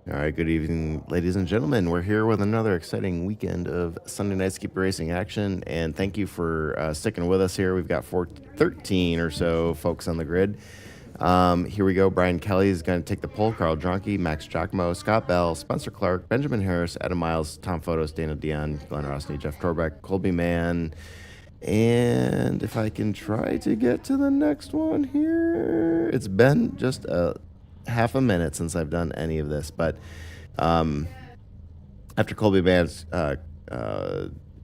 All right, good evening, ladies and gentlemen. We're here with another exciting weekend of Sunday Night Skip Racing action, and thank you for sticking with us here. We've got 13 or so folks on the grid. Here we go. Brian Kelly is going to take the pole. Carl Dronke, Max Giacomo, Scott Bell, Spencer Clark, Benjamin Harris, Adam Miles, Tom Photos, Dana Dion, Glenn Rossney, Jeff Torbeck, Colby Mann. And if I can try to get to the next one here, it's been just a half a minute since I've done any of this, but after Colby Mann's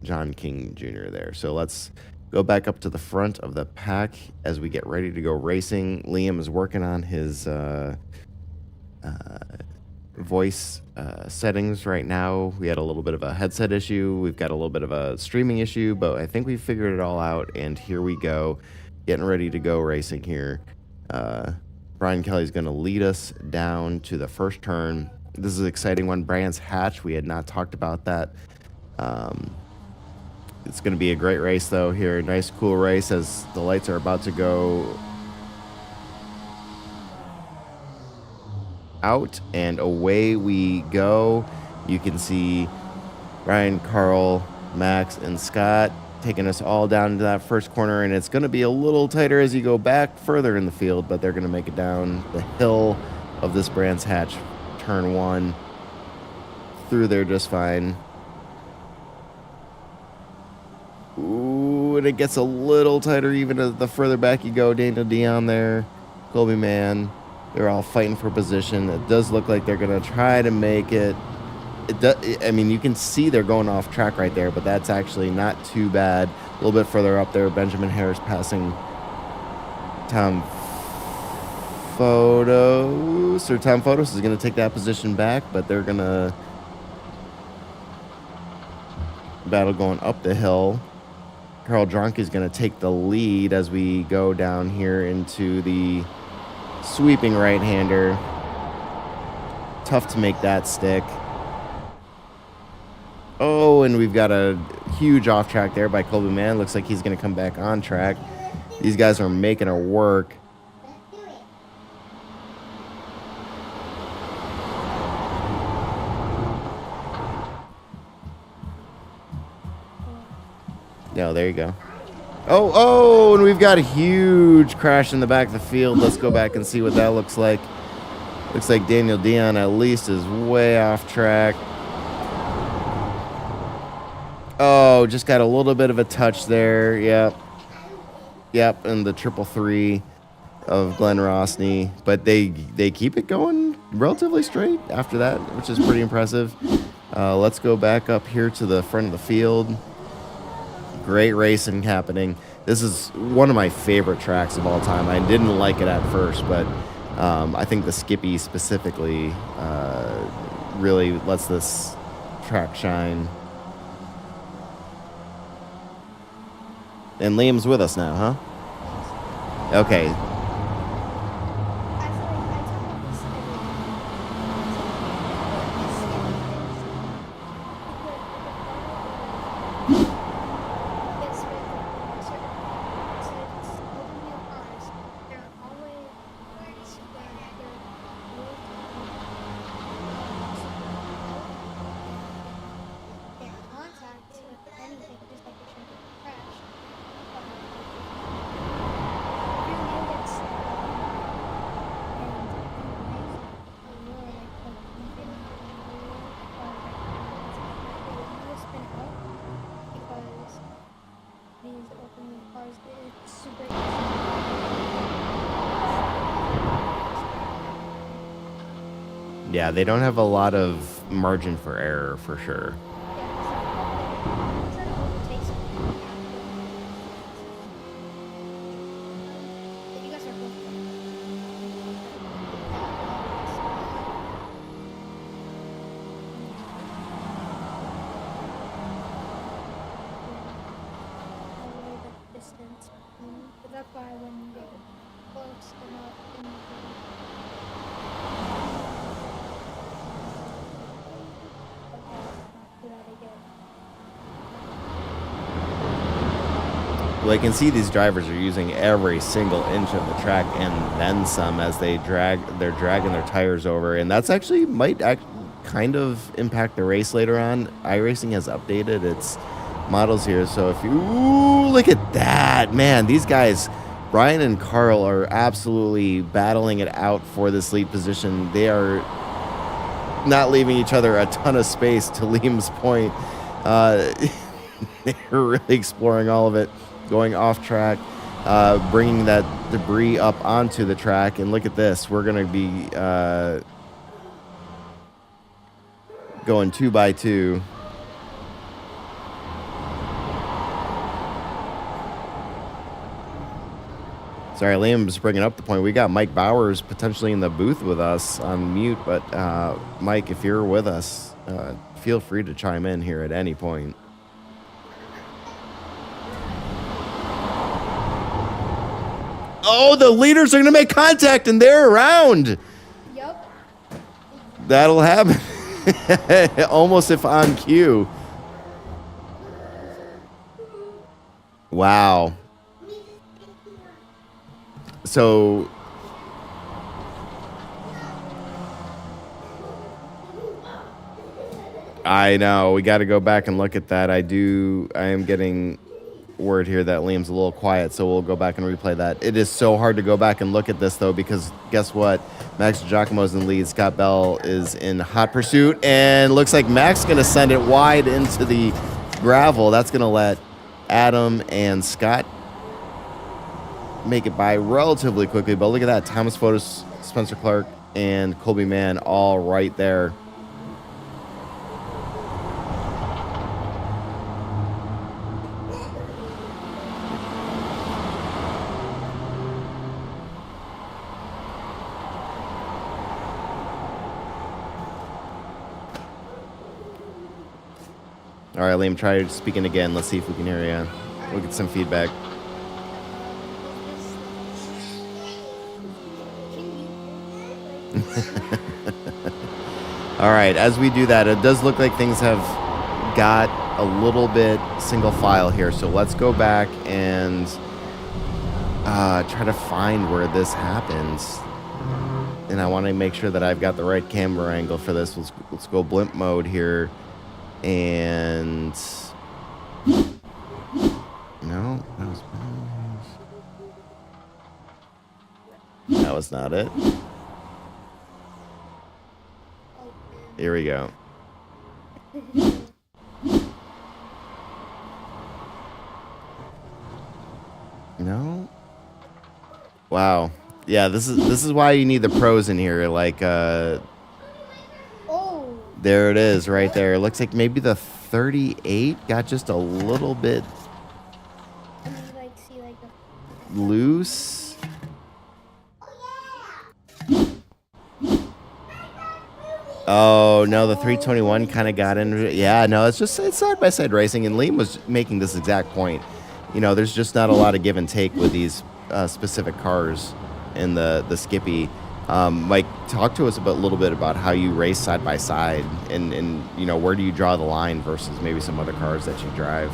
John King Jr. there. So let's go back up to the front of the pack as we get ready to go racing. Liam is working on his voice settings right now. We had a little bit of a headset issue. We've got a little bit of a streaming issue, but I think we figured it all out, and here we go, getting ready to go racing here. Brian Kelly's going to lead us down to the first turn. This is an exciting one. Brands Hatch, we had not talked about that. It's going to be a great race, though, here. Nice, cool race as the lights are about to go out, and away we go. You can see Ryan, Carl, Max, and Scott taking us all down to that first corner, and it's going to be a little tighter as you go back further in the field, but they're going to make it down the hill of this Brands Hatch turn one through there just fine. Ooh, and it gets a little tighter even as the further back you go. Dana Dion there, Colby Mann, they're all fighting for position. It does look like they're going to try to make it. I mean, you can see they're going off track right there, but that's actually not too bad. A little bit further up there, Benjamin Harris passing Tom Photos. So Tom Photos is going to take that position back, but they're going to battle going up the hill. Carl Dronke is going to take the lead as we go down here into the sweeping right-hander. Tough to make that stick. Oh, and we've got a huge off track there by Colby Mann. Looks like he's going to come back on track. These guys are making it work. No, there you go. Oh, and we've got a huge crash in the back of the field. Let's go back and see what that looks like. Looks like Daniel Dion at least is way off track. Oh, just got a little bit of a touch there. Yep, and the 333 of Glenn Rossney. But they keep it going relatively straight after that, which is pretty impressive. Let's go back up here to the front of the field. Great racing happening. This is one of my favorite tracks of all time. I didn't like it at first, but I think the Skippy specifically really lets this track shine. And Liam's with us now, huh? Okay. Yeah, they don't have a lot of margin for error for sure. That's why when they get close, they're not in the Well, I can see these drivers are using every single inch of the track and then some as they're dragging their tires over, and that's actually might kind of impact the race later on. iRacing has updated its models here, so if you look at that, man, these guys, Brian and Carl, are absolutely battling it out for this lead position. They are not leaving each other a ton of space, to Liam's point. They're really exploring all of it, going off track, bringing that debris up onto the track. And look at this. We're going to be going 2 by 2. Sorry, Liam was bringing up the point. We got Mike Bowers potentially in the booth with us on mute, but Mike, if you're with us, feel free to chime in here at any point. Oh, the leaders are going to make contact, and they're around. Yup. That'll happen. Almost if on cue. Wow. So I know we got to go back and look at that. I am getting word here that Liam's a little quiet, so we'll go back and replay that. It is so hard to go back and look at this, though, because guess what? Max Giacomo's in the lead. Scott Bell is in hot pursuit, and looks like Max going to send it wide into the gravel. That's going to let Adam and Scott make it by relatively quickly. But look at that. Thomas Fotis, Spencer Clark, and Colby Mann all right there. All right, Liam, try speaking again. Let's see if we can hear you. We'll get some feedback. All right, as we do that, it does look like things have got a little bit single file here. So let's go back and try to find where this happens. And I want to make sure that I've got the right camera angle for this. Let's go blimp mode here. And no, that was not it. Here we go. No. Wow. Yeah, this is why you need the pros in here. Like, there it is, right there. It looks like maybe the 38 got just a little bit loose. Oh no, the 321 kind of got in. Yeah, no, it's side by side racing, and Liam was making this exact point. You know, there's just not a lot of give and take with these specific cars in the Skippy. Mike, talk to us a little bit about how you race side by side, and you know, where do you draw the line versus maybe some other cars that you drive.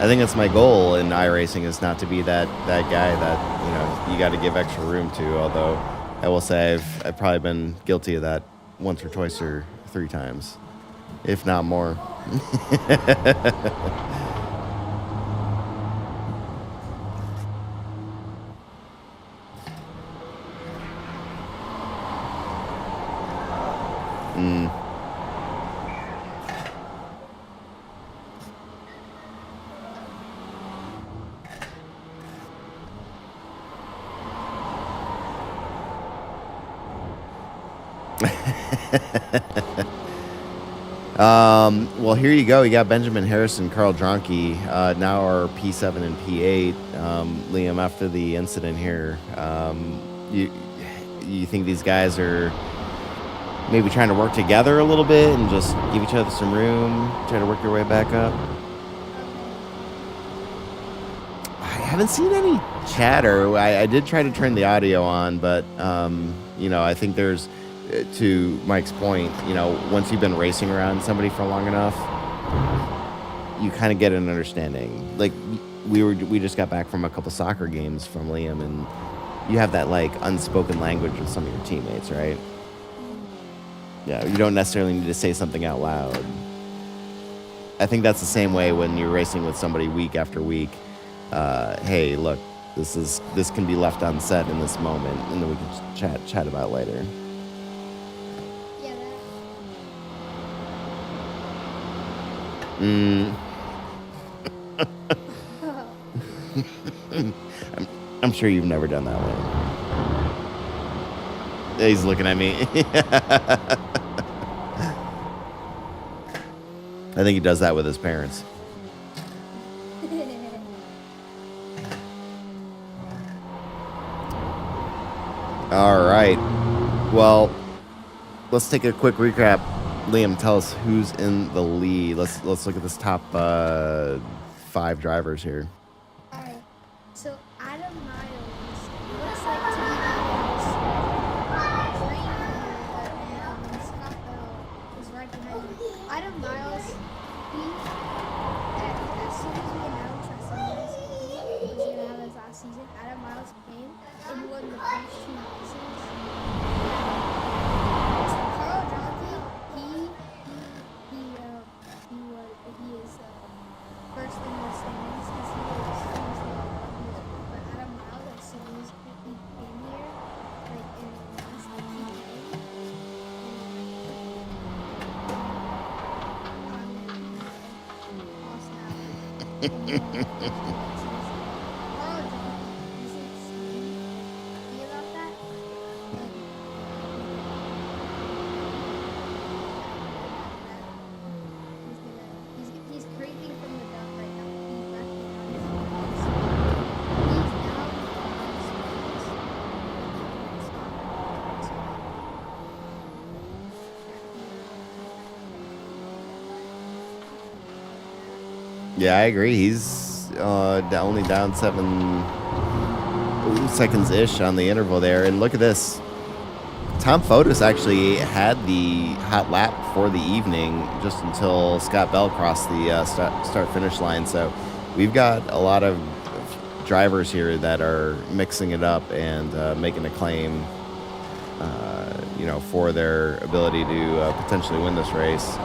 I think that's my goal in iRacing is not to be that guy that you got to give extra room to. Although I will say I've probably been guilty of that once or twice or 3 times, if not more. Mm. Well, here you go. You got Benjamin Harrison, Carl Dronke, now our P7 and P8. Liam, after the incident here, you think these guys are maybe trying to work together a little bit and just give each other some room, try to work your way back up? I haven't seen any chatter. I did try to turn the audio on, but I think there's, to Mike's point, once you've been racing around somebody for long enough, you kind of get an understanding. Like we just got back from a couple soccer games from Liam, and you have that like unspoken language with some of your teammates, right? Yeah, you don't necessarily need to say something out loud. I think that's the same way when you're racing with somebody week after week. Hey, look, this can be left unsaid in this moment, and then we can chat about it later. Yeah, that. I'm sure you've never done that one. He's looking at me. I think he does that with his parents. All right. Well, let's take a quick recap. Liam, tell us who's in the lead. Let's look at this top 5 drivers here. All right. So Adam Miles looks like to be Scott Bell is right behind him. Adam Miles, as soon as we announced that Sunrise was going to have his last season, Adam Miles came and won the first 2 races. Carl Dronke, he is first in the standings because he was but Adam Miles, as soon as he came here, like in the last he came. Carl Dronke, he's insane. See about that? He's creeping from the dump right now. He's left behind. He's down Yeah, I agree. He's only down 7 seconds-ish on the interval there. And look at this. Tom Fotis actually had the hot lap for the evening just until Scott Bell crossed the start-finish line. So we've got a lot of drivers here that are mixing it up and making a claim, for their ability to potentially win this race.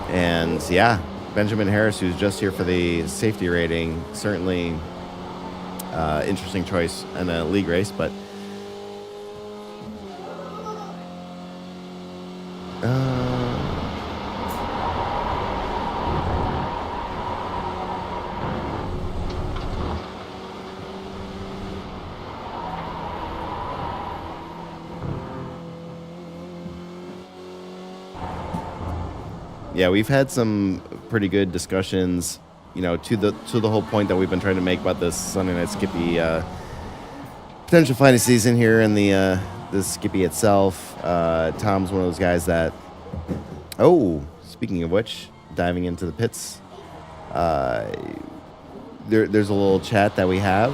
And, yeah, Benjamin Harris, who's just here for the safety rating, certainly interesting choice in a league race, but yeah, we've had some pretty good discussions, to the whole point that we've been trying to make about this Sunday Night Skippy potential final season here in the Skippy itself. Tom's one of those guys that, speaking of which, diving into the pits, there's a little chat that we have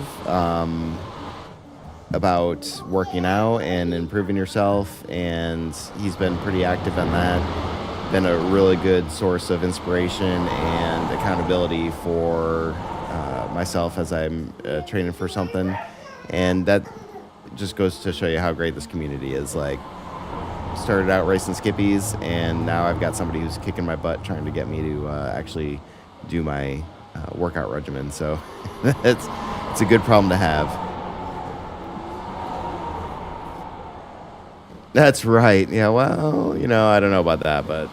about working out and improving yourself, and he's been pretty active on that. been a really good source of inspiration and accountability for myself as I'm training for something. And that just goes to show you how great this community is. Like, started out racing skippies, and now I've got somebody who's kicking my butt trying to get me to actually do my workout regimen. So it's a good problem to have. That's right. Yeah, well, I don't know about that, but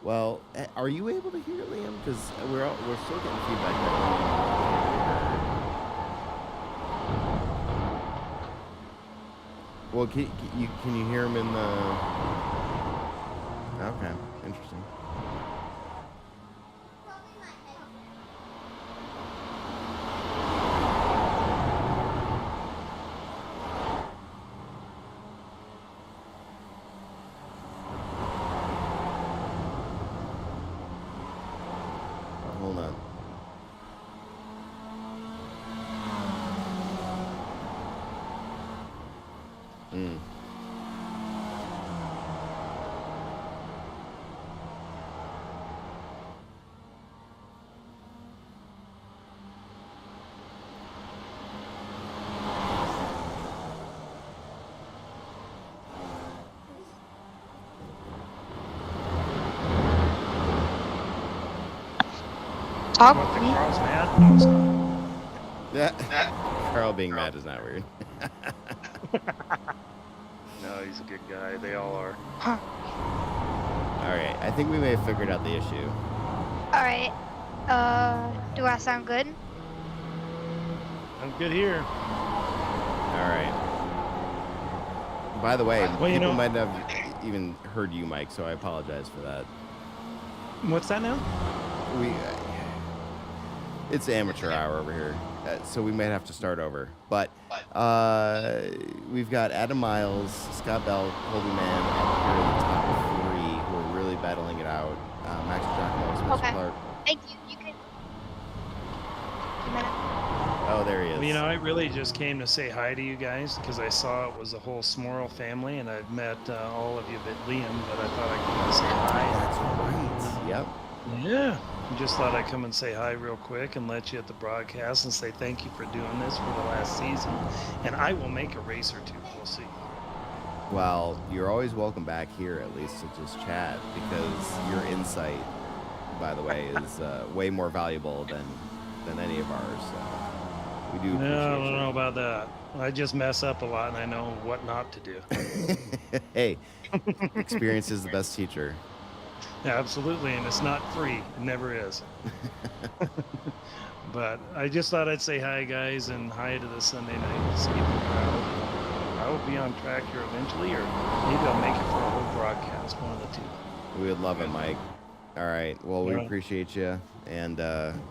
well, are you able to hear Liam? Because we're still getting feedback that well, can you hear him in the? Okay, interesting. Hold on. Mm. Talk What, to the me. Carl's mad? No, it's not. Yeah. Carl being mad is not weird. No, he's a good guy. They all are. All right, I think we may have figured out the issue. All right. Do I sound good? I'm good here. All right. By the way, Well, people might have even heard you, Mike, so I apologize for that. What's that now? It's amateur hour over here, so we might have to start over. But we've got Adam Miles, Scott Bell, Colby Man up here in the top 3 who are really battling it out. Max Giacomo, Spencer Okay. Clark. Thank you. You can. Oh, there he is. Well, I really just came to say hi to you guys because I saw it was the whole Smorl family, and I've met all of you but Liam, but I thought I'd come and say hi. That's right. Yep. Yeah. Just thought I'd come and say hi real quick and let you at the broadcast and say thank you for doing this for the last season. And I will make a race or two. We'll see. Well, you're always welcome back here at least to just chat, because your insight, by the way, is way more valuable than any of ours. So we do appreciate No, I don't you. know about that. I just mess up a lot and I know what not to do. Hey, experience is the best teacher. Yeah, absolutely, and it's not free. It never is. But I just thought I'd say hi, guys, and hi to the Sunday night skipping crowd. I will be on track here eventually, or maybe I'll make it for a whole broadcast, one of the two. We would love it, Mike. All right. Well, we Yeah. appreciate you, and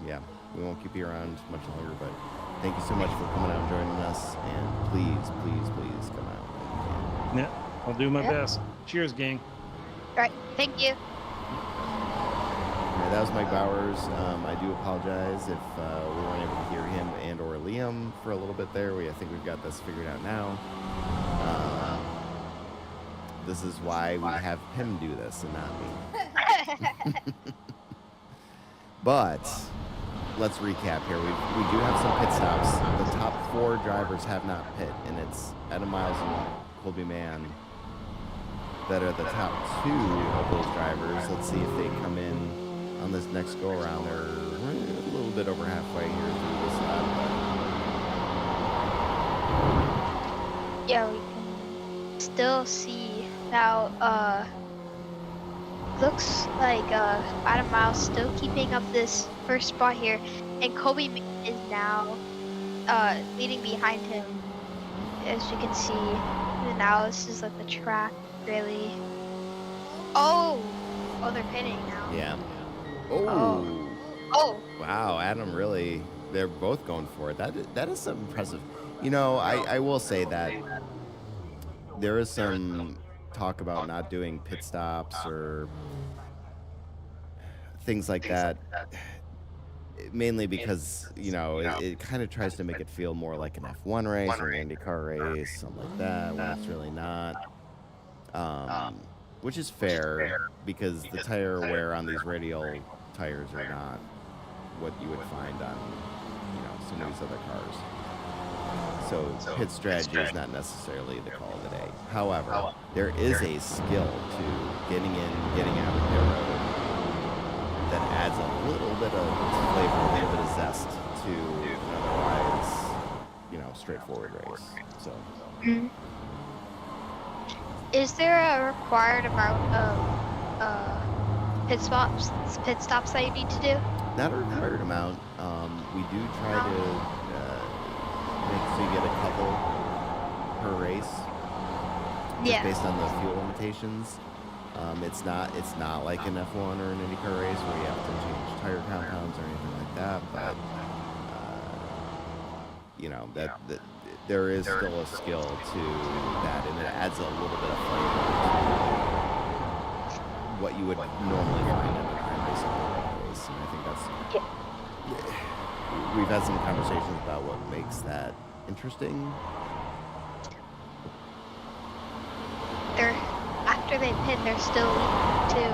yeah, we won't keep you around much longer. But thank you so much for coming out and joining us, and please, please, please come out when you can. Yeah, I'll do my Yeah. best. Cheers, gang. All right. Thank you. Yeah, that was Mike Bowers. I do apologize if we weren't able to hear him and or Liam for a little bit there. I think we've got this figured out now. This is why we have him do this and not me. But let's recap here. We do have some pit stops. The top 4 drivers have not pit, and it's Adam Miles and Colby Mann that are the top 2 of those drivers. Let's see if they come in on this next go around. They're a little bit over halfway here through this lap. Yeah, we can still see now. Looks like Adam Miles still keeping up this first spot here, and Kobe is now leading behind him. As you can see, now this is like the track really. Oh, they're pitting now. Yeah. Oh. Wow, Adam really, they're both going for it. That is some impressive. I will say that there is some talk about not doing pit stops or things like that. mainly because it kind of tries to make it feel more like an F1 race or an IndyCar race, something like that, when it's really not. Which is fair because the tire wear on these radial tires are not what you would find on some of these other cars. So pit strategy is not necessarily the call of the day. However, there is a skill to getting in, getting out of pit road that adds a little bit of flavor, a little bit of zest to an otherwise, straightforward race. So. Is there a required amount of pit stops that you need to do? Not a required amount. We do try to make so you get a couple per race, just based on the fuel limitations. It's not like an F1 or an IndyCar race where you have to change tire compounds or anything like that. But that there is still a skill to that, and it adds a little bit of flavor to what you would normally find in a racing race. And I think that's we've had some conversations about what makes that interesting. After they pit, they're still leading too.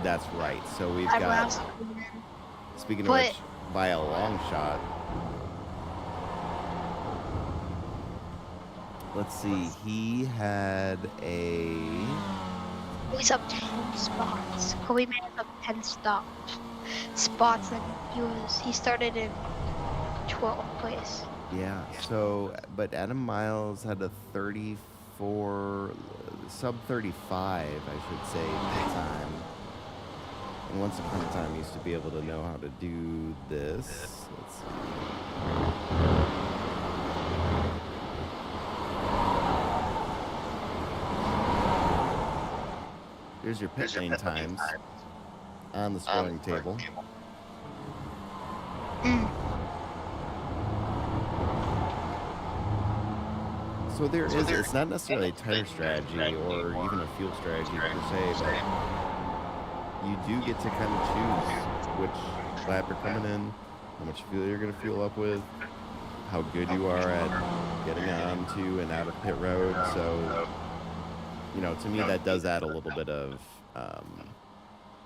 That's right. So we've got, speaking of which, by a long shot. Let's see. He had he's up 10 spots. Kobe Man is up 10 spots, and he started in 12th place. Yeah. So, but Adam Miles had a 34, sub 35, I should say, pit time. And once upon a time, used to be able to know how to do this. Let's see. Here's your pit lane times on the scoring table. So it's not necessarily a tire strategy or even a fuel strategy per se, but you do get to kind of choose which lap you're coming in, how much fuel you're going to fuel up with, how good you are at getting onto and out of pit road. So, to me, that does add a little bit of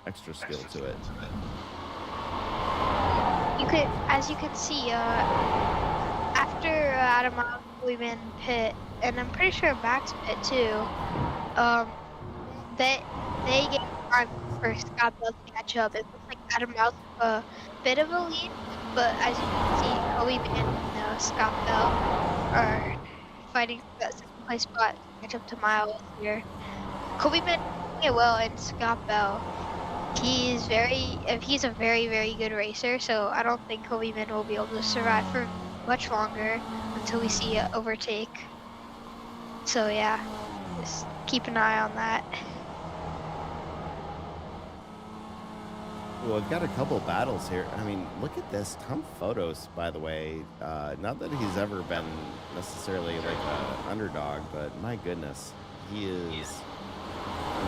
extra skill to it. As you can see, after Adam we've been pit, and I'm pretty sure Max pit too. They get time for Scott Bell to catch up. It looks like Adam Miles a bit of a lead, but as you can see, Kobe and Scott Bell are fighting for that second place spot to catch up to Miles here. Kobe been doing it well, and Scott Bell, he's a very, very good racer, so I don't think Kobe Min will be able to survive for much longer until we see an overtake. So yeah, just keep an eye on that. Well, I've got a couple battles here. I mean, look at this. Tom Photos, by the way. Not that he's ever been necessarily like an underdog, but my goodness, he is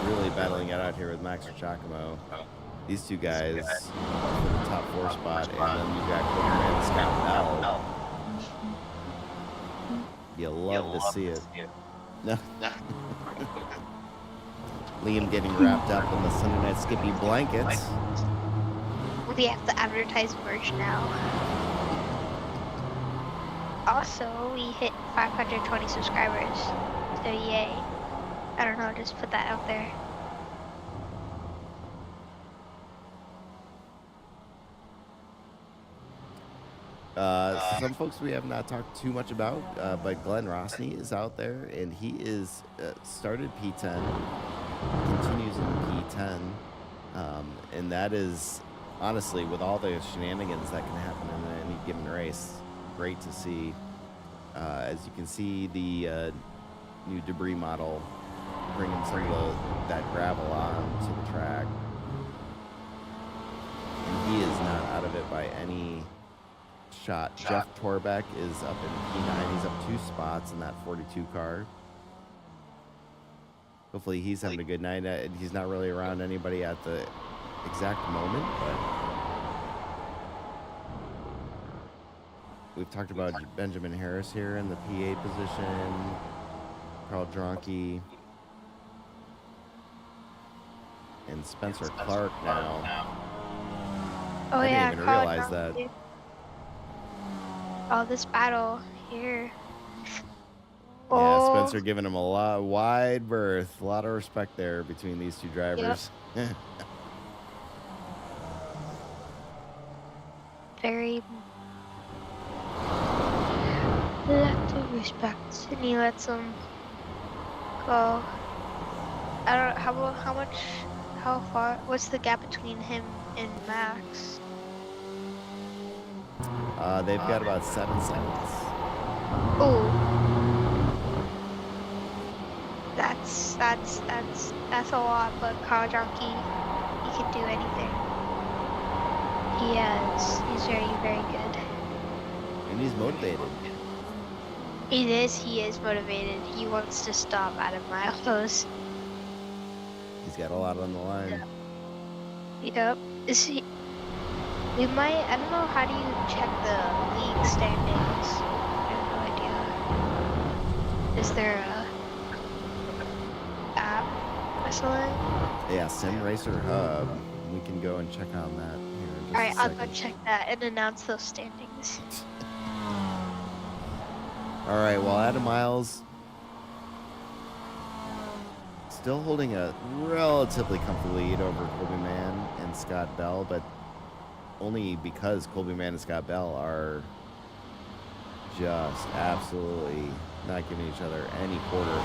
really battling it out here with Max Giacomo. These two guys for the top 4 spot, and then you got Kobe and Scott Bell. You love to see it. No. Liam getting wrapped up in the Sunday Night Skippy blankets. We have to advertise merch now. Also, we hit 520 subscribers, so yay. I don't know, just put that out there. Some folks we have not talked too much about, but Glenn Rossney is out there, and he is started P10, continues in P10, and that is honestly, with all the shenanigans that can happen in any given race, great to see. As you can see, the new debris model bringing some of that gravel onto the track, and he is not out of it by any shot. Jeff Torbeck is up in P9. He's up 2 spots in that 42 car. Hopefully he's having a good night. He's not really around anybody at the exact moment, but we've talked about Benjamin Harris here in the P8 position. Carl Dronke. And Spencer Clark now. Oh I yeah, didn't even Carl realize that. Dronke. Oh, this battle here. Yeah, Oh, Spencer giving him a wide berth. A lot of respect there between these two drivers. very lot of respect, and he lets him go. I don't. How much? How far? What's the gap between him and Max? They've got about 7 seconds. Oh, that's a lot. But Carl Dronke, he can do anything. He's very good. And he's motivated. He is motivated. He wants to stop Adam Miles. He's got a lot on the line. Yep. Is he? We might. I don't know. How do you check the league standings? I have no idea. Is there a app or something? Yeah, Sim Racer Hub. We can go and check on that here in just All right, a I'll second. go check that and announce those standings. All right, well, Adam Miles still holding a relatively comfortable lead over Colby Mann and Scott Bell, but only because Colby Mann and Scott Bell are just absolutely not giving each other any quarter.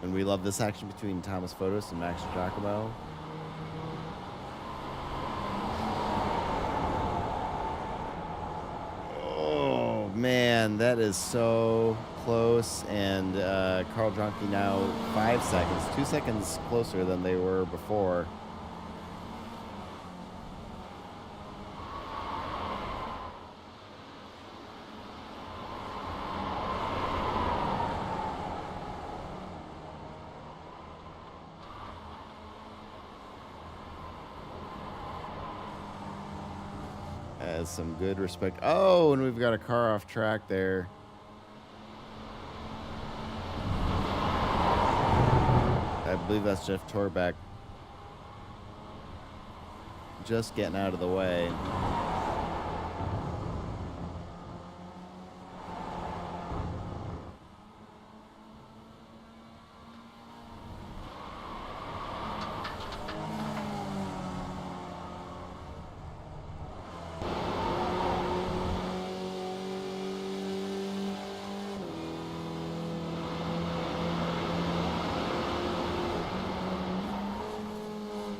And we love this action between Thomas Fotis and Max Giacomo. Oh, man, that is so close. And Carl Dronke now 5 seconds, 2 seconds closer than they were before. Has some good respect. Oh, and we've got a car off track there. I believe that's Jeff Torbeck. Just getting out of the way.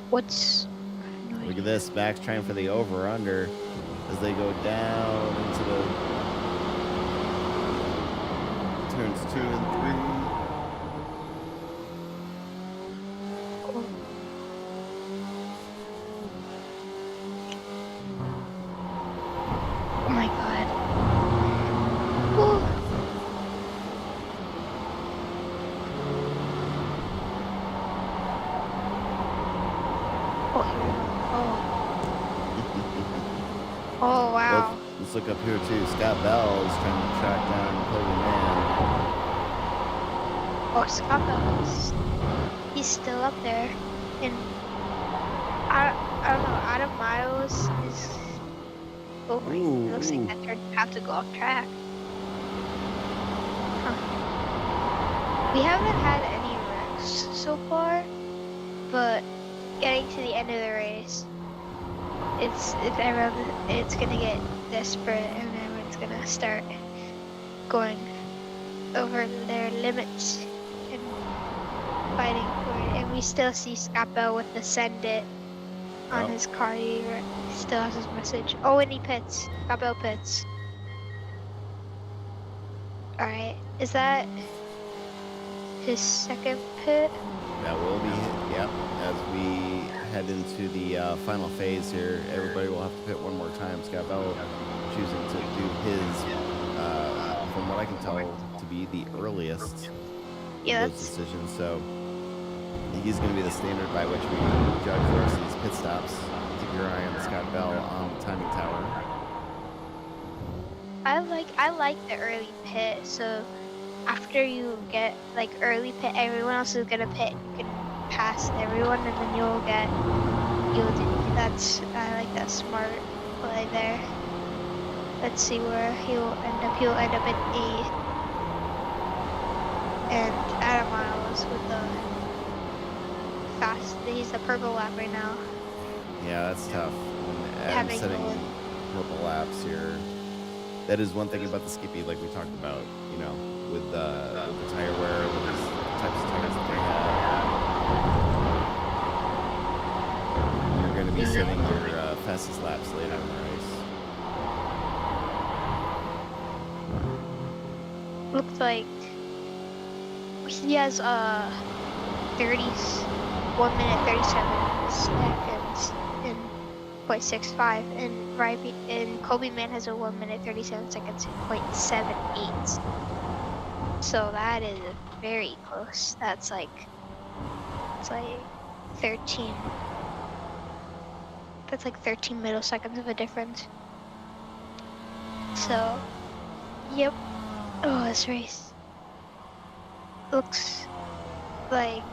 What's? Look at this. Max trying for the over-under as they go down into the turns 2 and 3. Oh my God. Ooh. Oh, here. Oh, wow. Let's look up here too. Scott Bell is trying to track down Colby Mann. Oh, Scott Bell's. He's still up there. And I don't know. Adam Miles is. Oh, wait, it looks like that turn have to go off track. Huh. We haven't had any wrecks so far, but getting to the end of the race, it's gonna get desperate and everyone's gonna start going over their limits and fighting for it. And we still see Scott Bell with the send it on his car. He still has his message. Oh, and he pits. Scott Bell pits. All right. Is that his second pit? That will be, yep. As we head into the final phase here, everybody will have to pit one more time. Scott Bell choosing to do his, from what I can tell, to be the earliest Yeah, of those that's decisions. So he's going to be the standard by which we judge the rest of these pit stops. Keep your eye on Scott Bell on the timing tower. I like the early pit. So after you get like early pit, everyone else is gonna pit. You can pass everyone, and then that's I like that smart play there. Let's see where he'll end up. He'll end up in 8th, and Adam Miles with the fast. He's the purple lap right now. Yeah, that's tough. When Adam's Having setting the- purple laps here. That is one thing about the Skippy, like we talked about, you know, with the tire wear, with these types of tires that they have. You're going to be setting your fastest laps later in the race. Looks like he has 1 minute 37 seconds in 0.65, and Kobe Man has a 1 minute 37 seconds in 0.78. So that is very close. It's like 13. That's like 13 milliseconds of a difference. So, yep. Oh, this race looks like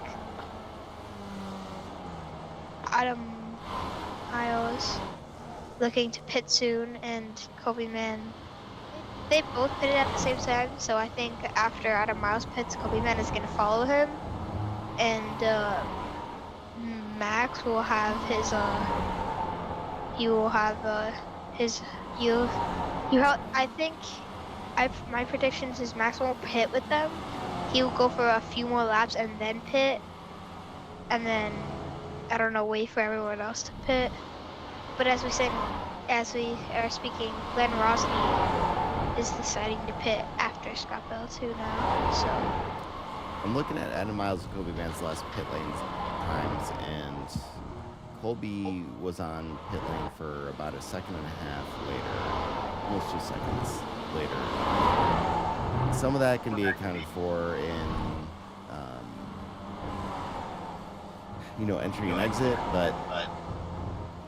Adam Miles looking to pit soon, and Kobe Man. They both pitted at the same time, so I think after Adam Miles pits, Kobe Man is gonna follow him, and Max will have his I think my predictions is Max won't pit with them. He'll go for a few more laps and then pit, and then I don't know, wait for everyone else to pit. But as we are speaking, Glenn Rosny is deciding to pit after Scott Bell too now. So I'm looking at Adam Miles and Colby Man's last pit lane times, and Colby was on pit lane for about a second and a half later, almost 2 seconds later. Some of that can be accounted for in, entry and exit, but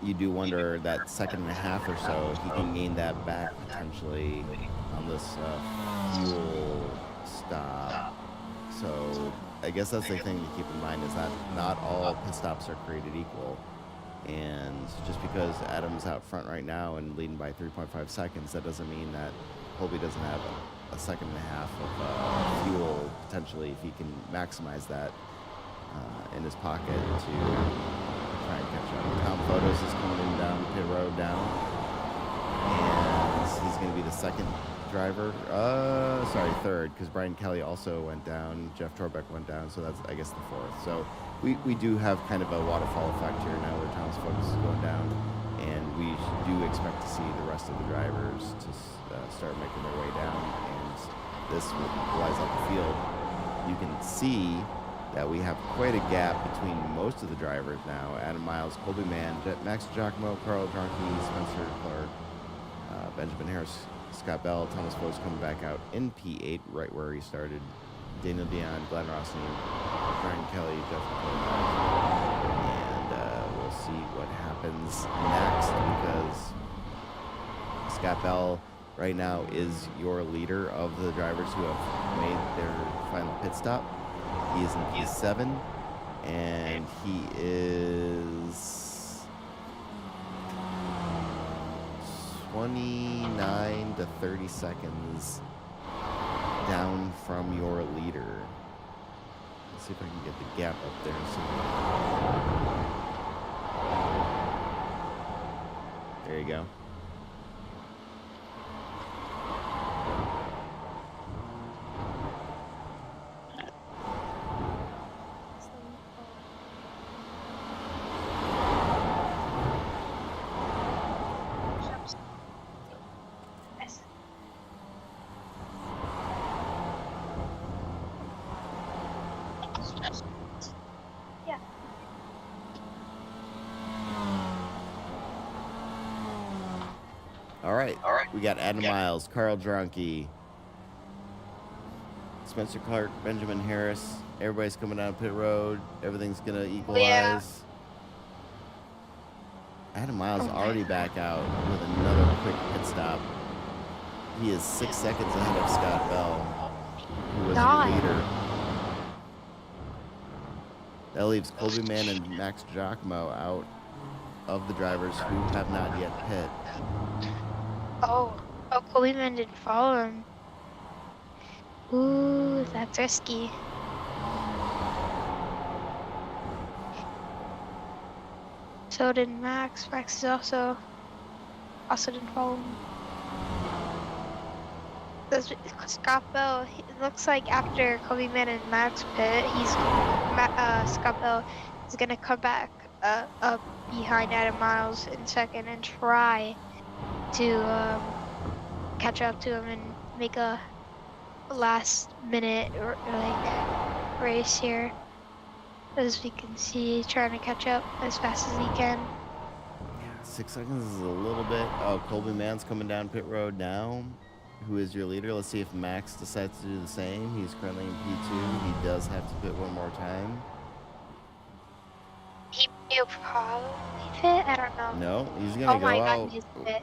you do wonder that second and a half or so, he can gain that back potentially on this fuel stop. So I guess that's the thing to keep in mind, is that not all pit stops are created equal. And just because Adam's out front right now and leading by 3.5 seconds, that doesn't mean that Colby doesn't have a second and a half of fuel potentially, if he can maximize that in his pocket to try and catch up. Tom Photos is coming in down pit road now, and he's going to be the second driver. Third, because Brian Kelly also went down. Jeff Torbeck went down, so that's, I guess, the fourth. So we do have kind of a waterfall effect here now, where Thomas Photos is going down, and we do expect to see the rest of the drivers to start making their way down, and this will equalize out the field. You can see that we have quite a gap between most of the drivers now. Adam Miles, Colby Mann, Max Giacomo, Carl Dronke, Spencer Clark, Benjamin Harris, Scott Bell, Thomas Photos coming back out in P8, right where he started. Daniel Dion, Glenn Rosny, Brian Kelly, Jeff McCullough. And we'll see what happens next, because Scott Bell right now is your leader of the drivers who have made their final pit stop. He is in P7, and he is 29 to 30 seconds down from your leader. Let's see if I can get the gap up there. There you go. right. We got Adam Miles, Carl Dronke, Spencer Clark, Benjamin Harris. Everybody's coming down pit road. Everything's going to Yeah. equalize. Adam Miles Oh my already back out with another quick pit stop. He is 6 seconds ahead of Scott Bell, who was your leader. That leaves Colby Mann and Max Giacomo out of the drivers who have not yet pit. Oh, Colby Mann didn't follow him. Ooh, that's risky. So did Max. Max is also didn't follow him. Scott Bell. It looks like after Colby Mann and Max pit, Scott Bell is gonna come back up behind Adam Miles in second and try to catch up to him and make a last minute race here. As we can see, he's trying to catch up as fast as he can. 6 seconds is a little bit. Oh, Colby Mann's coming down pit road now. Who is your leader? Let's see if Max decides to do the same. He's currently in P2. He does have to pit one more time. He'll probably pit. I don't know. No, he's gonna go out. Oh my God, he's pit.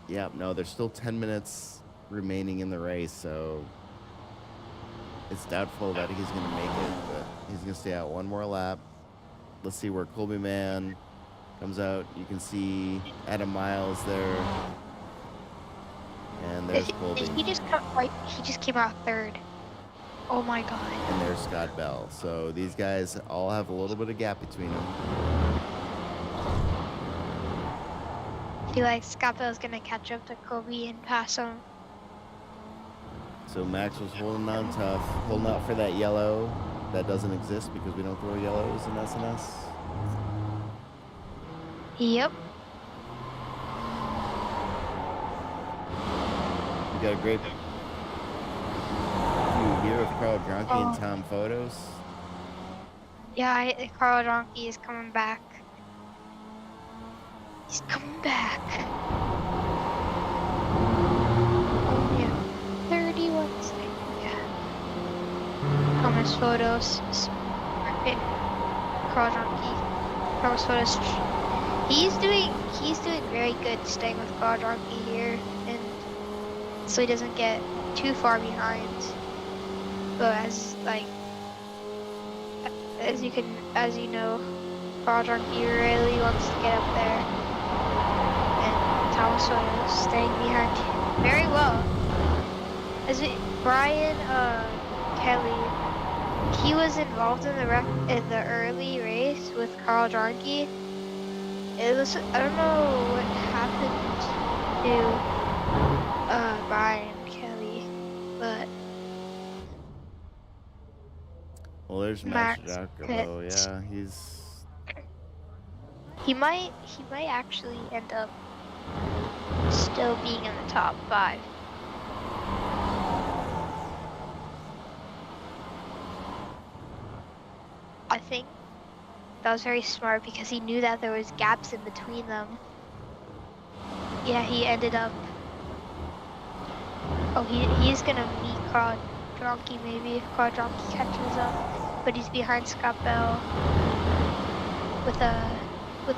Yeah, no, there's still 10 minutes remaining in the race, so it's doubtful that he's going to make it, but he's going to stay out one more lap. Let's see where Colby Mann comes out. You can see Adam Miles there. And there's Colby. He just came out third. Oh my God. And there's Scott Bell. So these guys all have a little bit of gap between them. I feel like Scott Bell's going to catch up to Colby and pass him. So Max was holding on tough, holding out for that yellow that doesn't exist because we don't throw yellows in SNS. Yep. We got a great view here with Carl Dronke and Tom Photos. Yeah, Carl Dronke is coming back. He's coming back. Oh yeah, 31 seconds. Yeah. Thomas Photos. Carl Dronke. Thomas Photos. He's doing very good staying with Carl Dronke here, and so he doesn't get too far behind. But as you know, Carl Dronke really wants to get up there, and Thomas Photos staying behind him very well. Brian Kelly, he was involved in the early race with Carl Dronke. I don't know what happened to Brian Kelly, but well, there's Max Giacomo. Yeah, he might actually end up still being in the top 5. I think that was very smart because he knew that there was gaps in between them. Yeah, he ended up. Oh, he's gonna meet Carl Dronke maybe if Carl Dronke catches up, but he's behind Scott Bell with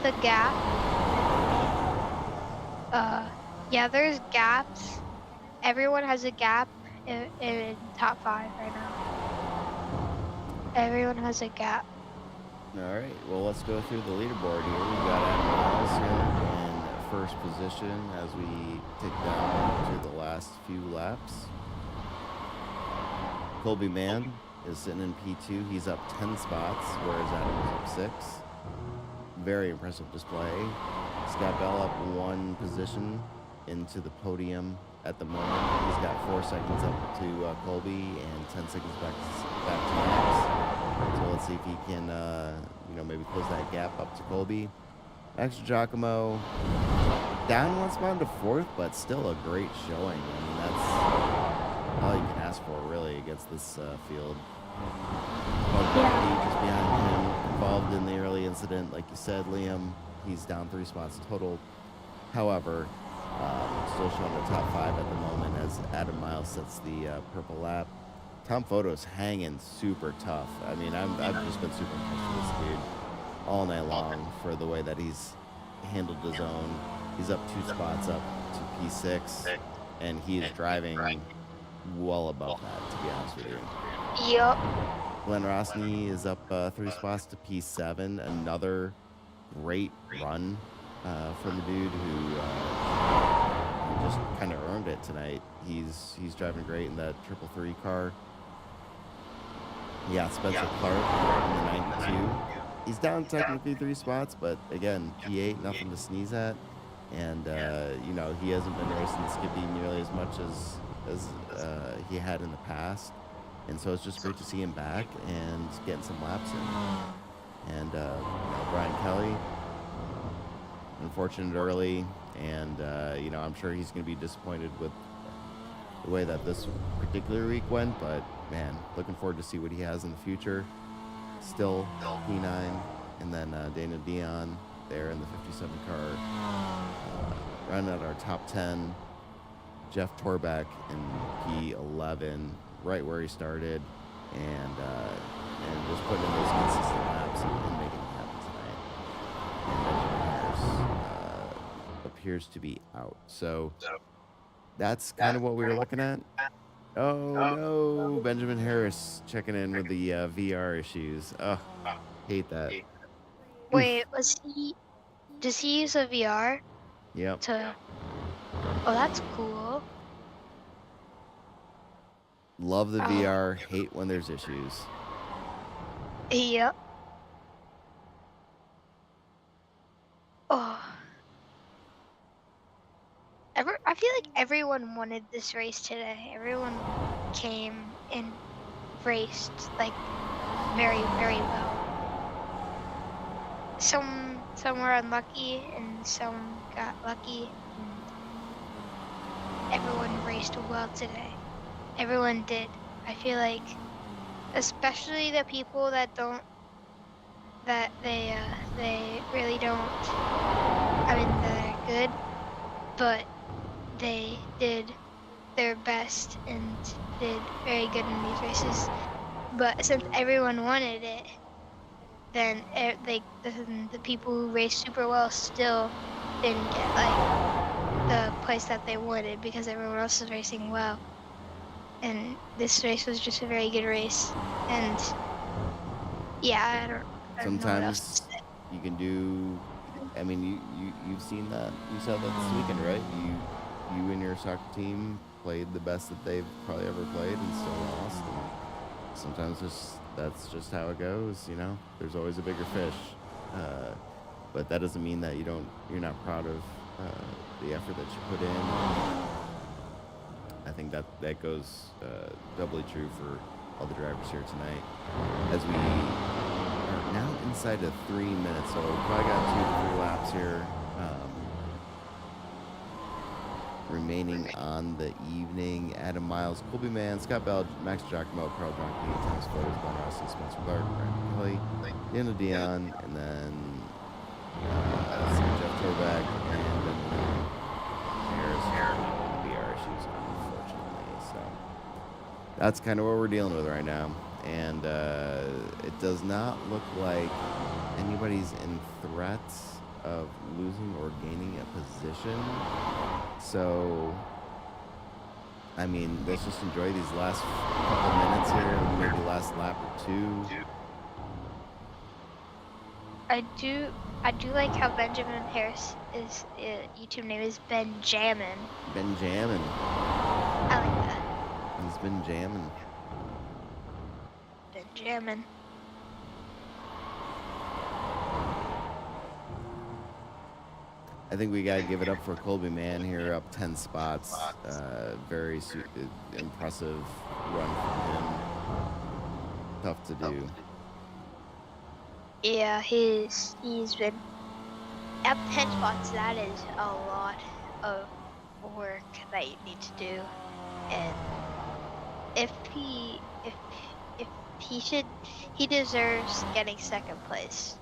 a gap. Yeah, there's gaps. Everyone has a gap in top 5 right now. Everyone has a gap. all right. Well, let's go through the leaderboard here. We've got Adam Miles here in first position as we tick down to the last few laps. Colby Mann is sitting in P2. He's up 10 spots, whereas Adam was up 6. Very impressive display. Scott Bell up 1 position into the podium at the moment. He's got 4 seconds up to Colby and 10 seconds back to Max. So let's see if he can, maybe close that gap up to Colby. Max Giacomo down 1 spot into 4th, but still a great showing. I mean, that's all you can ask for, really, against this field. Just behind him, involved in the early incident, like you said, Liam. He's down 3 spots total. However, Still showing the top 5 at the moment as Adam Miles sets the purple lap. Tom Photo's hanging super tough. I mean, I've just been super impressed with this dude all night long for the way that he's handled his own. He's up 2 spots up to P6, and he is driving well above that, to be honest with you. Yup. Glenn Rossney is up 3 spots to P7. Another great run from a dude who just kind of earned it tonight. He's driving great in that 333 car. Yeah, Spencer Clark in the 92. He's down technically 3 spots, but again, P8, nothing to sneeze at. And you know, he hasn't been racing the Skippy nearly as much as he had in the past. And so it's just great to see him back and getting some laps in. And you know, Brian Kelly, unfortunate early, and you know, I'm sure he's going to be disappointed with the way that this particular week went, but man, looking forward to see what he has in the future. Still P9, and then Dana Dion there in the 57 car, running at our top 10. Jeff Torbeck in P11, right where he started, and just putting in those consistent laps and making it happen tonight. And Benjamin Harris appears to be out, so that's kind of what we were looking at. Oh no, Benjamin Harris checking in with the VR issues. Oh, hate that. Wait, does he use a VR Yep. to? Oh, that's cool. Love the VR, hate when there's issues. Yep. Oh. I feel like everyone wanted this race today. Everyone came and raced like very, very well. Some were unlucky and some got lucky. And everyone raced well today. Everyone did. I feel like, especially the people that they really don't. I mean, they're good, but they did their best and did very good in these races. But since everyone wanted it, then the people who raced super well still didn't get like the place that they wanted because everyone else was racing well. And this race was just a very good race. And yeah, I don't know what else to Sometimes say. you can do. I mean, you've seen that. You saw that this weekend, right? You and your soccer team played the best that they've probably ever played and still lost. And sometimes that's just how it goes. You know, there's always a bigger fish. But that doesn't mean that you're not proud of the effort that you put in. I think that goes doubly true for all the drivers here tonight. As we are now inside of 3 minutes, so we probably got 2 to 3 laps here remaining on the evening. Adam Miles, Colby Mann, Scott Bell, Max Giacomo, Carl Johnson, Thomas Flores, Glenn Rossi, Spencer Clark, Brandon Kelly, Daniel Dion, and then Jeff Torbeck and then Harris with the VR issues, unfortunately. So that's kind of what we're dealing with right now. And it does not look like anybody's in threat of losing or gaining a position. So, I mean, let's just enjoy these last couple minutes here, maybe last lap or 2. I do like how Benjamin Harris is YouTube name is Benjamin. Benjamin. I like that. He's been jamming. Benjamin. I think we gotta give it up for Colby Mann here, up 10 spots. Very impressive run from him. Tough to do. Yeah, he's been up 10 spots. That is a lot of work that you need to do, and he deserves getting second place.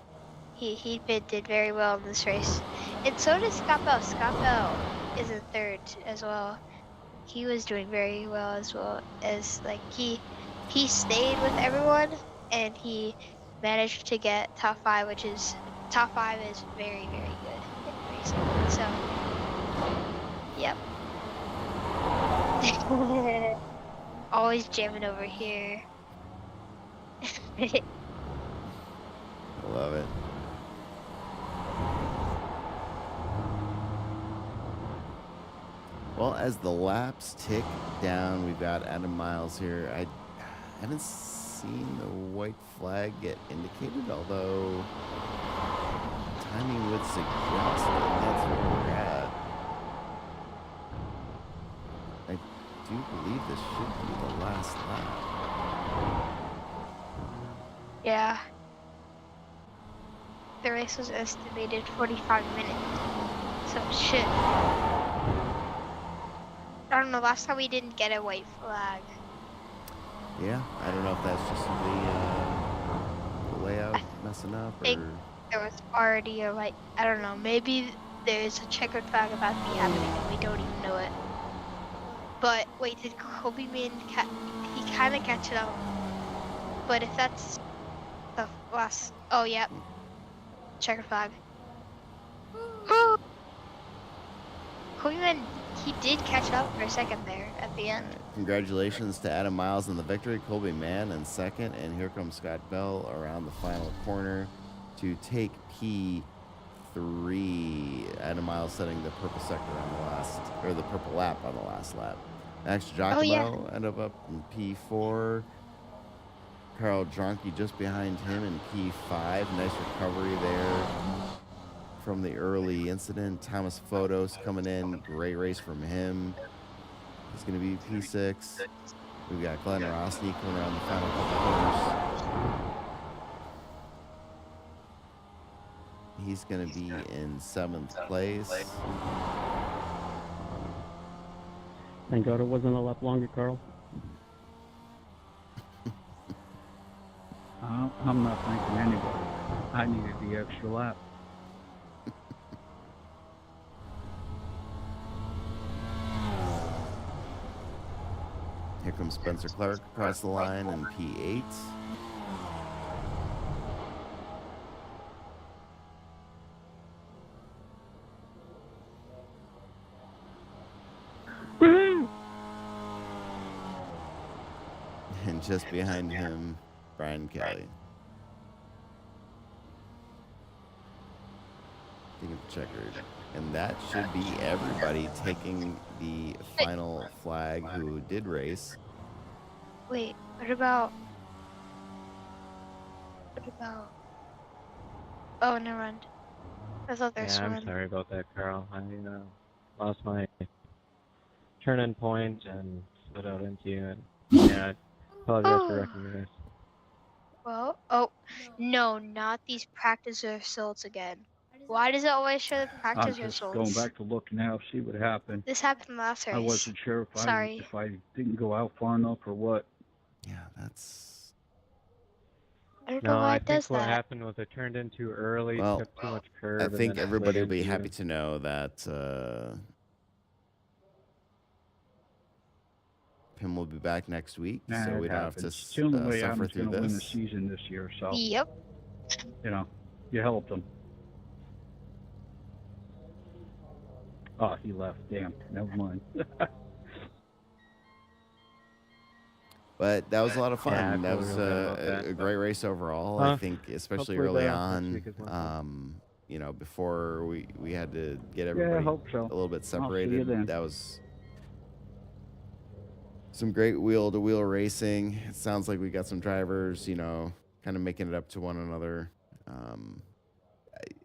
He did very well in this race, and so does Scott Bell. Scott Bell is in third as well. He was doing very well as like he stayed with everyone and he managed to get top five, which is top five is very, very good in racing. So yep. Always jamming over here. I love it. Well, as the laps tick down, we've got Adam Miles here. I haven't seen the white flag get indicated, although timing would suggest that that's where we're at. I do believe this should be the last lap. Yeah. The race was estimated 45 minutes, so it should. I don't know, last time we didn't get a white flag. Yeah, I don't know if that's just the layout messing up I think or... there was already a white, I don't know, maybe there's a checkered flag about to be happening and we don't even know it. But wait, did Kobe mean he kind of catch it up? But if that's the last, oh yeah, checkered flag. Kobe he did catch up for a second there at the end. Right. Congratulations to Adam Miles in the victory, Colby Mann in second, and here comes Scott Bell around the final corner to take P3. Adam Miles setting the purple sector on the last, or the purple lap on the last lap. Max Giacomo ended up in P4. Carl Dronke just behind him in P5. Nice recovery there from the early incident. Thomas Photos coming in. Great race from him. He's going to be P6. We've got Glenn Rosny coming around the final couple corners. He's going to be in 7th place. Thank God it wasn't a lap longer, Carl. I'm not thanking anybody. I needed the extra lap. Here comes Spencer Clark across the line in P8. And just behind him, Brian Kelly. Taking the checkered. And that should be everybody taking the final flag who did race. Wait, what about? Oh, never mind. I thought there's Yeah, one. I'm sorry about that, Carl. I lost my turn-in point and split out into you, and yeah, I apologize for wrecking your race. Well, oh, no, not these practice results again. Why does it always show the practice I'm just results? going back to look now, see what happened. This happened last race. I wasn't sure if Sorry. I didn't go out far enough or what. Yeah, that's... I don't know why it does that. What happened was I turned in too early, took too much curve. I think and then everybody will slid be into happy you. to know that Pim will be back next week, Nah, so it we don't have to happens. It's the only way suffer Adam's through going to win the this. season this year, so, Yep. you know, you helped him. Oh, he left. Damn, never mind. But that was a lot of fun. Yeah, I that feel was real bad about that, a but- great race overall. I think, especially hopefully early the next on, week is more fun. you know, before we had to get Yeah, I everybody hope so. a little bit I'll see you separated. then. That was some great wheel-to-wheel racing. It sounds like we got some drivers, you know, kind of making it up to one another.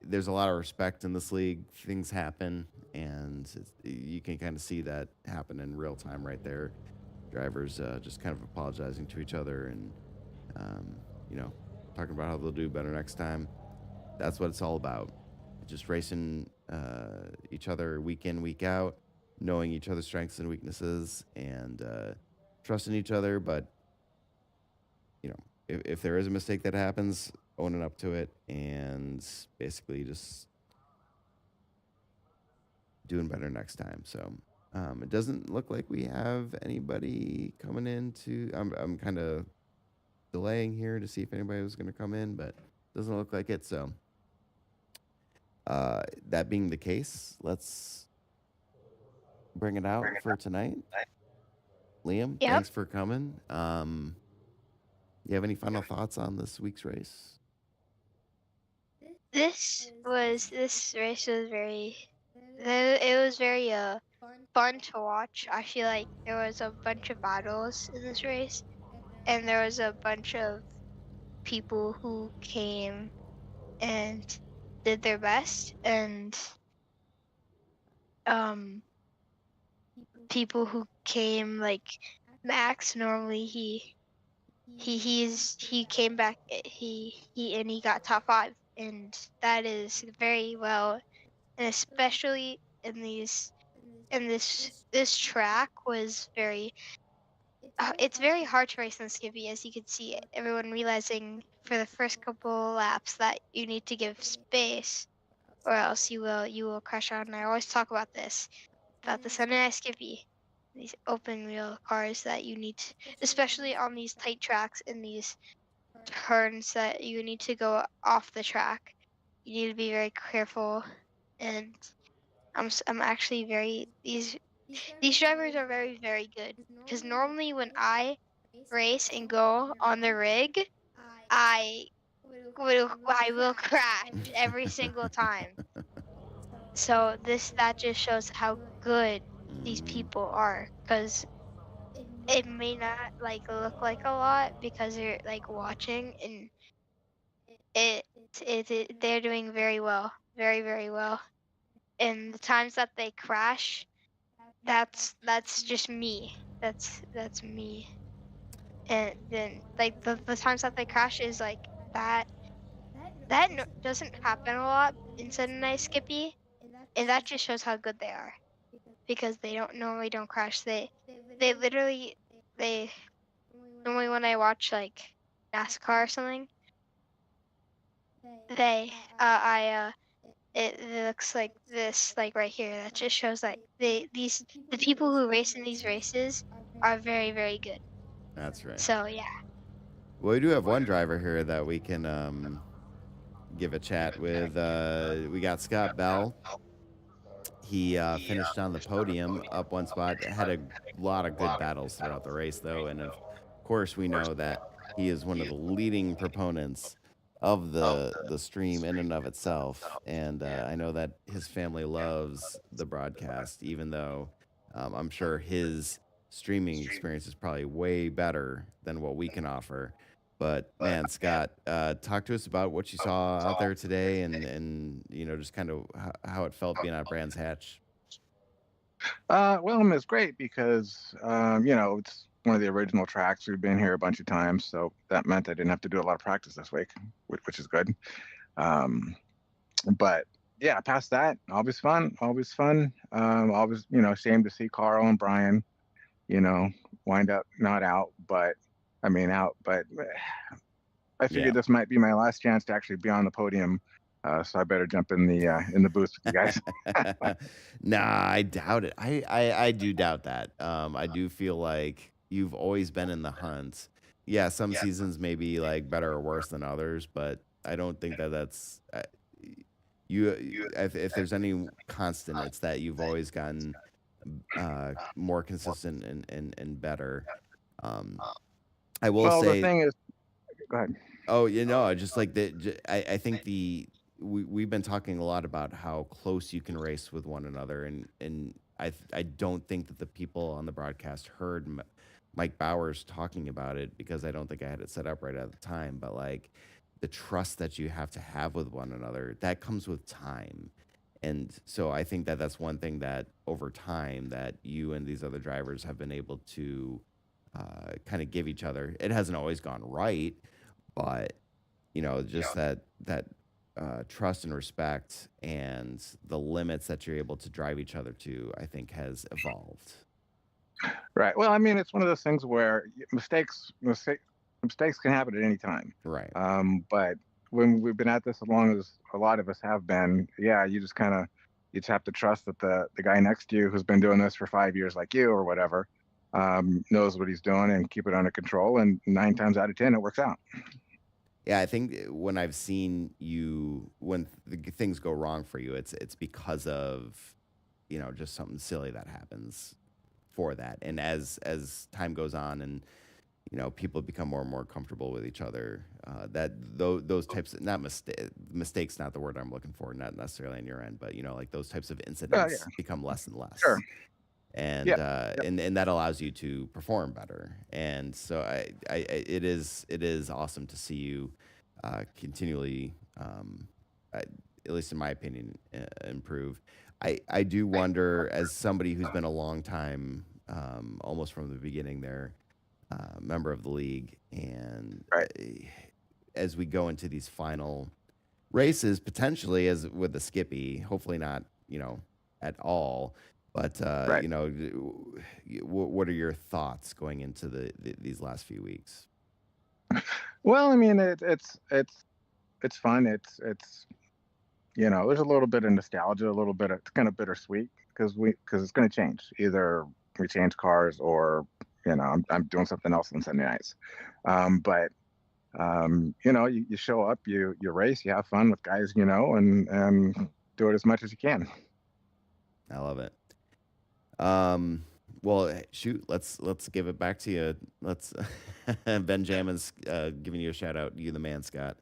There's a lot of respect in this league. Things happen, and you can kind of see that happen in real time right there. Drivers just kind of apologizing to each other and, you know, talking about how they'll do better next time. That's what it's all about. Just racing each other week in, week out, knowing each other's strengths and weaknesses, and trusting each other. But, you know, if there is a mistake that happens, owning up to it and basically just doing better next time. So it doesn't look like we have anybody coming in to. I'm kind of delaying here to see if anybody was going to come in, but doesn't look like it. So that being the case, let's bring it out for tonight. Liam, Yep. thanks for coming. You have any final thoughts on this week's race? This race was very it was very fun to watch. I feel like there was a bunch of battles in this race, and there was a bunch of people who came and did their best, and um people who came like Max. Normally he came back, he got top 5, and that is very well, and especially in this track was very it's very hard to race on Skippy, as you can see everyone realizing for the first couple laps that you need to give space, or else you will crash out. And I always talk about this, about the SNS Skippy, these open wheel cars that you need to, especially on these tight tracks and these turns that you need to go off the track. You need to be very careful, and I'm actually very these drivers are very very good, because normally when I race and go on the rig, I I will crash every single time. So that just shows how good these Mm, people are, because it may not like look like a lot because you're like watching, and it they're doing very well, very very well. And the times that they crash, that's just me. That's me. And then like the times that they crash is like that that no, doesn't happen a lot in Sudden Night Skippy, and that just shows how good they are, because they don't normally don't crash. They literally they normally, when I watch like NASCAR or something, they I it looks like this, like right here. That just shows like the people who race in these races are very very good. that's right. So yeah. Well, we do have one driver here that we can give a chat with. We got Scott Bell. He finished on the podium, up one spot. Had a lot of good battles throughout the race, though, and of course, we know that he is one of the leading proponents of the stream in and of itself. And I know that his family loves the broadcast, even though I'm sure his streaming experience is probably way better than what we can offer. But man, Scott, talk to us about what you saw out there today, and just kind of how it felt being at Brands Hatch. Well, I mean, it's great because it's one of the original tracks. We've been here a bunch of times, so that meant I didn't have to do a lot of practice this week, which is good. Um, but yeah, past that, always fun, always fun. Always, shame to see Carl and Brian, you know, wind up not out, but I mean out. But I Yeah. figured this might be my last chance to actually be on the podium, so I better jump in the booth with you guys. Nah, I doubt it. I do doubt that. I do feel like you've always been in the hunt. Yeah, some seasons may be like better or worse than others, but I don't think that that's if there's any constant, it's that you've always gotten more consistent and better. Um, I will Well, the say, thing is, go ahead. oh, just like I think we've been talking a lot about how close you can race with one another, and I don't think that the people on the broadcast heard Mike Bowers talking about it, because I don't think I had it set up right at the time. But like the trust that you have to have with one another, that comes with time. And so I think that that's one thing that over time that you and these other drivers have been able to kind of give each other. It hasn't always gone right, but just that trust and respect and the limits that you're able to drive each other to, I think, has evolved. Right. Well, I mean, it's one of those things where mistakes can happen at any time. Right. But when we've been at this as long as a lot of us have been, yeah, you just kind of you just have to trust that the guy next to you who's been doing this for 5 years like you or whatever knows what he's doing and keep it under control. And 9 times out of 10, it works out. Yeah, I think when I've seen you when things go wrong for you, it's because of just something silly that happens for that. And as time goes on and people become more and more comfortable with each other, that those types of not mistakes, not the word I'm looking for, not necessarily on your end, but like those types of Yeah, incidents become less and sure. less. And Yeah. and that allows you to perform better. And so it is awesome to see you continually, at least in my opinion, improve. I do wonder, as somebody who's been a long time, almost from the beginning there, member of the league, and Right. as we go into these final races, potentially as with the Skippy, hopefully not, at all. But Right. what are your thoughts going into these last few weeks? Well, I mean, it's fun. It's there's a little bit of nostalgia, a little bit of, it's kind of bittersweet because it's going to change. Either we change cars or I'm doing something else on Sunday nights. But you show up, you race, you have fun with guys, and do it as much as you can. I love it. Well, shoot, let's give it back to you. Let's Benjamin's giving you a shout out. You the man, Scott.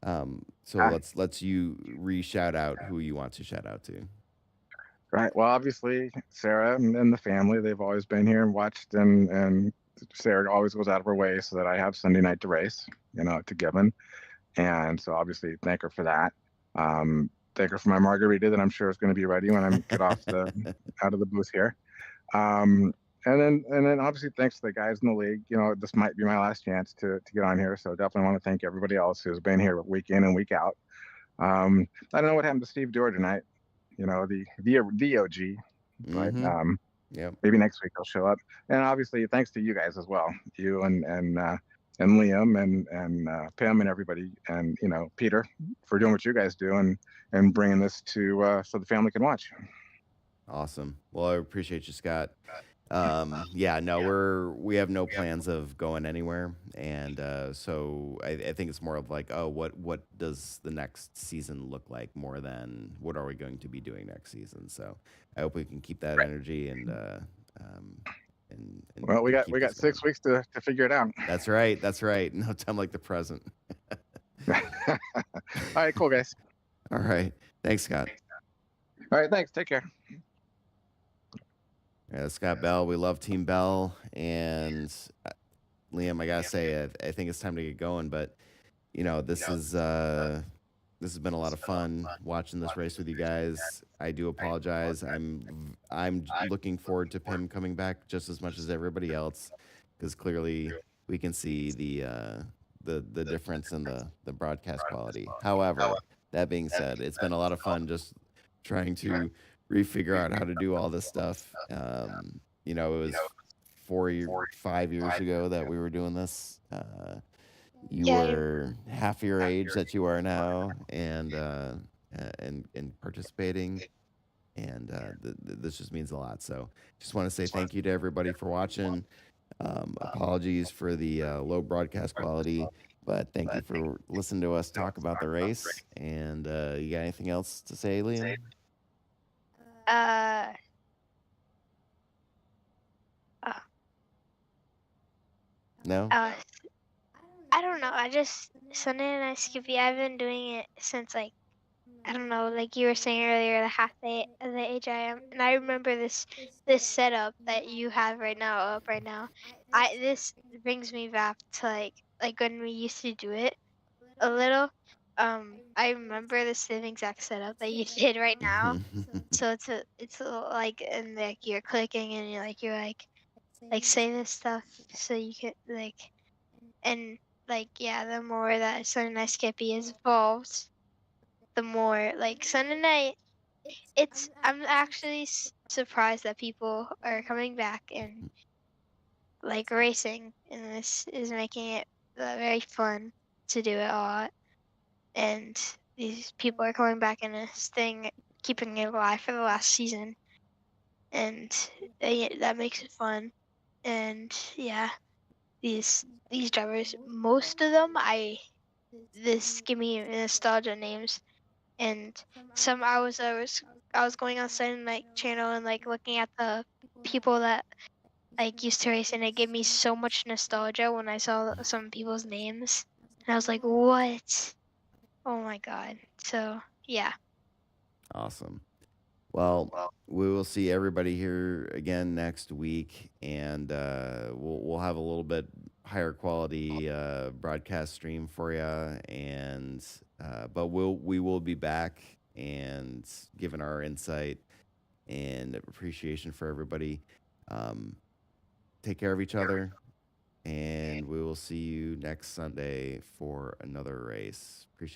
So Ah, let's you re-shout out who you want to shout out to. right. Well, obviously Sarah and the family, they've always been here and watched, and Sarah always goes out of her way so that I have Sunday night to race, to Gibbon. And so obviously thank her for that. Thank her for my margarita that I'm sure is going to be ready when I get off out of the booth here. Um, and then obviously thanks to the guys in the league. This might be my last chance to get on here. So definitely want to thank everybody else who's been here week in and week out. I don't know what happened to Steve Dewar tonight, the OG, but Mm-hmm. Yep. maybe next week he'll show up. And obviously thanks to you guys as well, you and Liam and Pam and everybody, and Peter, for doing what you guys do and bringing this to so the family can watch. Awesome. Well, I appreciate you, Scott. Yeah, no, we have no plans of going anywhere, and so I think it's more of like, oh, what does the next season look like, more than what are we going to be doing next season. So I hope we can keep that energy Well, we and got keep we this got going. 6 weeks to figure it out. That's right. That's right. No time like the present. All right, cool guys. All right. Thanks, Scott. All right, thanks. Take care. Yeah, Scott Bell. We love Team Bell. And Liam, I gotta say, I think it's time to get going. But this has been a lot of fun watching this race with you guys. I do apologize. I'm looking forward to Pim coming back just as much as everybody else, because clearly we can see the difference in the broadcast quality. However, that being said, it's been a lot of fun just trying to refigure out how to do all this stuff. It was 5 years ago that we were doing this. You Yeah, were half your age that you are now, and participating, and this just means a lot. So, just want to say thank you to everybody for watching. Apologies for the low broadcast quality, but thank you for listening to us talk about the race. And you got anything else to say, Liam? uh, uh, No. uh, I don't know. I just Sunday Night Skippy. I've been doing it since like I don't know, like you were saying earlier, the half the age I am, and I remember this setup that you have right now up right now. This brings me back to like when we used to do it a little. I remember the same exact setup that you did right now. So like and like you're clicking and you're like say this stuff so you can and yeah, the more that Sunday Night Skippy is evolved, the more like Sunday night. I'm actually surprised that people are coming back and like racing, and this is making it very fun to do it a lot. And these people are coming back in this thing. keeping it alive for the last season, and that makes it fun. And yeah, these drivers, most of them, this give me nostalgia names, and some I was going on Sunday Night Channel and like looking at the people that like used to race, and it gave me so much nostalgia when I saw some people's names, and I was like, what? Oh my god! So yeah. Awesome. Well, we will see everybody here again next week, and we'll have a little bit higher quality broadcast stream for you, and but we will be back and giving our insight and appreciation for everybody. Um, take care of each other, and we will see you next Sunday for another race. Appreciate